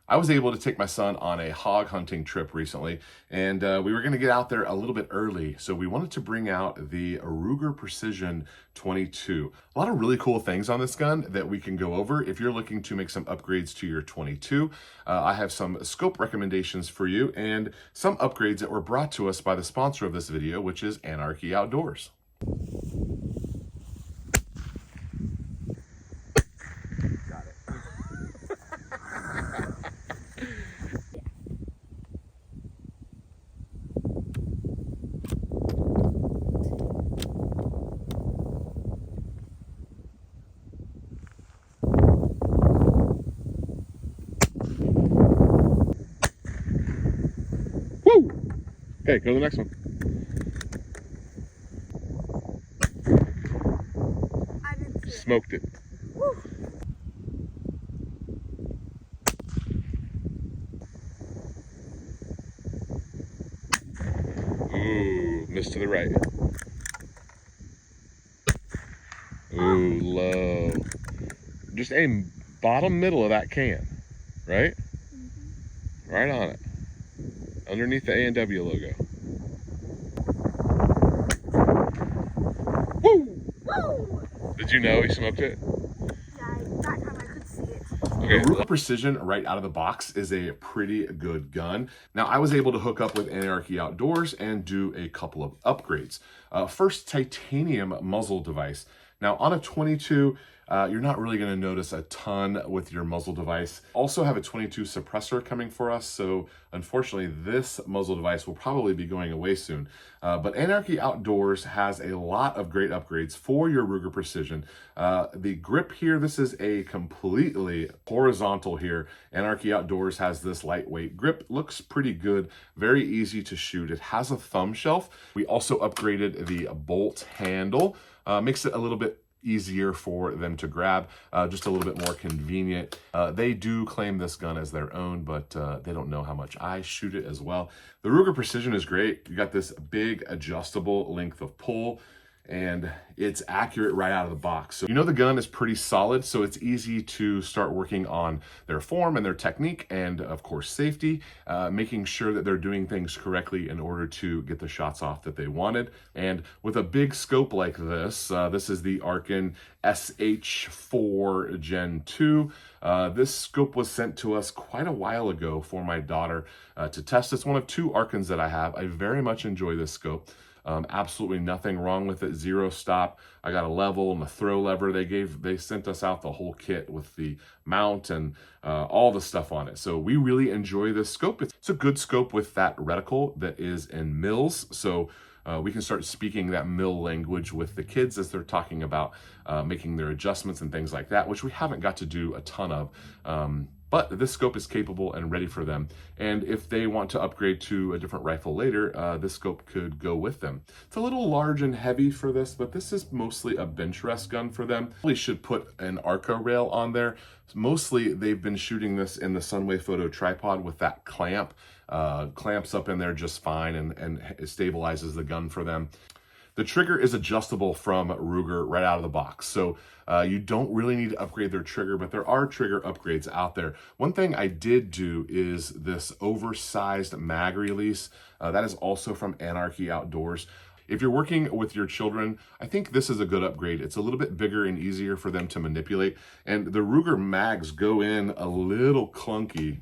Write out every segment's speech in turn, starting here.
I was able to take my son on a hog hunting trip recently, and we were going to get out there a little bit early. So we wanted to bring out the Ruger Precision 22. A lot of really cool things on this gun that we can go over. If you're looking to make some upgrades to your 22, I have some scope recommendations for you and some upgrades that were brought to us by the sponsor of this video, which is Anarchy Outdoors. Woo! Okay, go to the next one. I didn't see it. Smoked it. Woo. Ooh, missed to the right. Ooh, low. Just aim bottom middle of that can, right? Right on it. Underneath the A&W logo. Woo! Woo! Did you know he smoked it? Yeah, that time I could see it. Okay, Ruger Precision right out of the box is a pretty good gun. Now, I was able to hook up with Anarchy Outdoors and do a couple of upgrades. First, titanium muzzle device. Now, on a 22, you're not really going to notice a ton with your muzzle device. Also have a 22 suppressor coming for us, so unfortunately this muzzle device will probably be going away soon. But Anarchy Outdoors has a lot of great upgrades for your Ruger Precision. The grip here, this is a completely horizontal here. Anarchy Outdoors has this lightweight grip. Looks pretty good, very easy to shoot. It has a thumb shelf. We also upgraded the bolt handle. Makes it a little bit easier for them to grab, just a little bit more convenient. They do claim this gun as their own, but they don't know how much I shoot it as well. The Ruger Precision is great. You got this big adjustable length of pull, and it's accurate right out of the box. So you know the gun is pretty solid, so it's easy to start working on their form and their technique, and of course safety, making sure that they're doing things correctly in order to get the shots off that they wanted. And with a big scope like this, this is the Arken SH4 Gen 2. This scope was sent to us quite a while ago for my daughter to test. It's one of two Arkens that I have. I very much enjoy this scope. Absolutely nothing wrong with it. Zero stop. I got a level and a throw lever. They sent us out the whole kit with the mount and all the stuff on it. So we really enjoy this scope. It's a good scope with that reticle that is in mils. So we can start speaking that mill language with the kids as they're talking about making their adjustments and things like that, which we haven't got to do a ton of. But this scope is capable and ready for them. And if they want to upgrade to a different rifle later, this scope could go with them. It's a little large and heavy for this, but this is mostly a bench rest gun for them. Probably should put an Arca rail on there. Mostly they've been shooting this in the Sunway Photo tripod with that clamp. Clamps up in there just fine and it stabilizes the gun for them. The trigger is adjustable from Ruger right out of the box. So you don't really need to upgrade their trigger, but there are trigger upgrades out there. One thing I did do is this oversized mag release. That is also from Anarchy Outdoors. If you're working with your children, I think this is a good upgrade. It's a little bit bigger and easier for them to manipulate. And the Ruger mags go in a little clunky.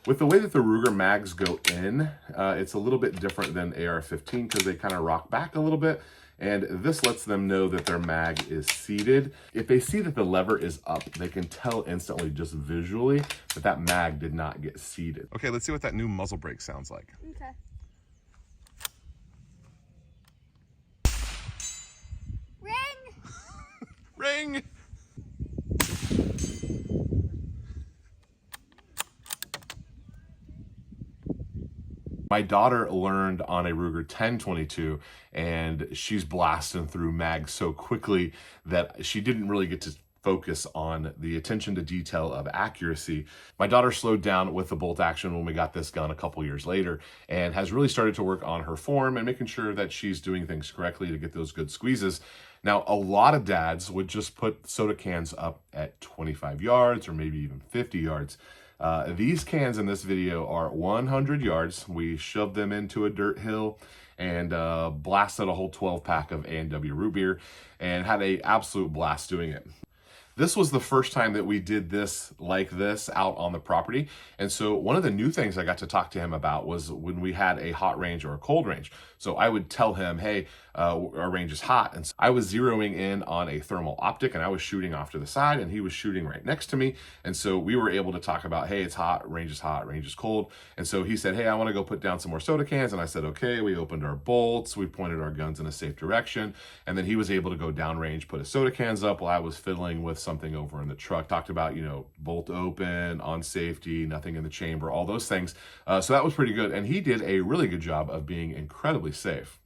With the way that the Ruger mags go in, it's a little bit different than AR-15 because they kind of rock back a little bit. And this lets them know that their mag is seated. If they see that the lever is up, they can tell instantly just visually that that mag did not get seated. Okay, let's see what that new muzzle brake sounds like. Okay. Ring! Ring! My daughter learned on a Ruger 1022 and she's blasting through mags so quickly that she didn't really get to focus on the attention to detail of accuracy. My daughter slowed down with the bolt action when we got this gun a couple years later and has really started to work on her form and making sure that she's doing things correctly to get those good squeezes. Now, a lot of dads would just put soda cans up at 25 yards or maybe even 50 yards. These cans in this video are 100 yards. We shoved them into a dirt hill and blasted a whole 12-pack of A&W root beer and had an absolute blast doing it. This was the first time that we did this like this out on the property. And so one of the new things I got to talk to him about was when we had a hot range or a cold range. So I would tell him, hey, our range is hot. And so I was zeroing in on a thermal optic and I was shooting off to the side and he was shooting right next to me. And so we were able to talk about, hey, it's hot, range is cold. And so he said, hey, I want to go put down some more soda cans. And I said, okay, we opened our bolts, we pointed our guns in a safe direction. And then he was able to go downrange, put his soda cans up while I was fiddling with something over in the truck. Talked about, bolt open, on safety, nothing in the chamber, all those things. So that was pretty good. And he did a really good job of being incredibly safe.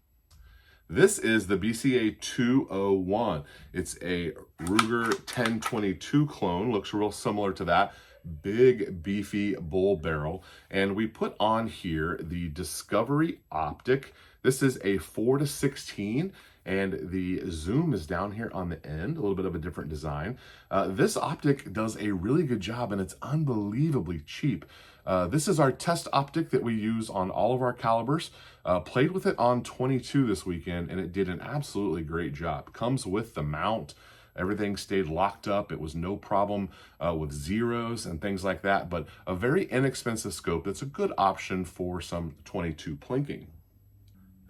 This is the BCA 201. It's a Ruger 1022 clone. Looks real similar to that. Big, beefy bull barrel. And we put on here the Discovery optic. This is a 4-16. And the zoom is down here on the end, a little bit of a different design. This optic does a really good job and it's unbelievably cheap. This is our test optic that we use on all of our calibers. Played with it on 22 this weekend and it did an absolutely great job. Comes with the mount. Everything stayed locked up. It was no problem with zeros and things like that, but a very inexpensive scope that's a good option for some 22 plinking.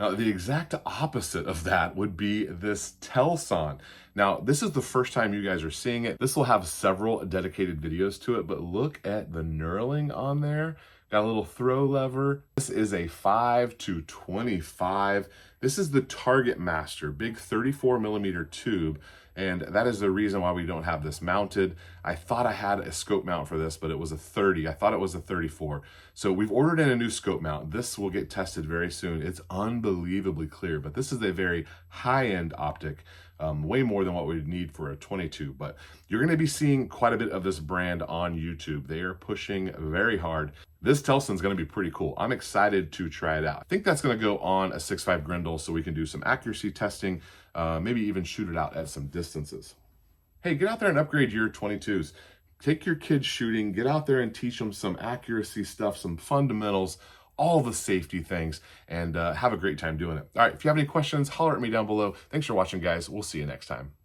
Now, the exact opposite of that would be this Telson. Now, this is the first time you guys are seeing it. This will have several dedicated videos to it, but look at the knurling on there. Got a little throw lever. This is a 5-25. This is the Target Master, big 34mm tube. And that is the reason why we don't have this mounted. I thought I had a scope mount for this, but it was a 30. I thought it was a 34. So we've ordered in a new scope mount. This will get tested very soon. It's unbelievably clear, but this is a very high-end optic, way more than what we would need for a 22. But you're gonna be seeing quite a bit of this brand on YouTube. They are pushing very hard. This Telson's gonna be pretty cool. I'm excited to try it out. I think that's gonna go on a 6.5 Grendel so we can do some accuracy testing, maybe even shoot it out at some distances. Hey, get out there and upgrade your 22s. Take your kids shooting, get out there and teach them some accuracy stuff, some fundamentals, all the safety things, and have a great time doing it. All right, if you have any questions, holler at me down below. Thanks for watching, guys. We'll see you next time.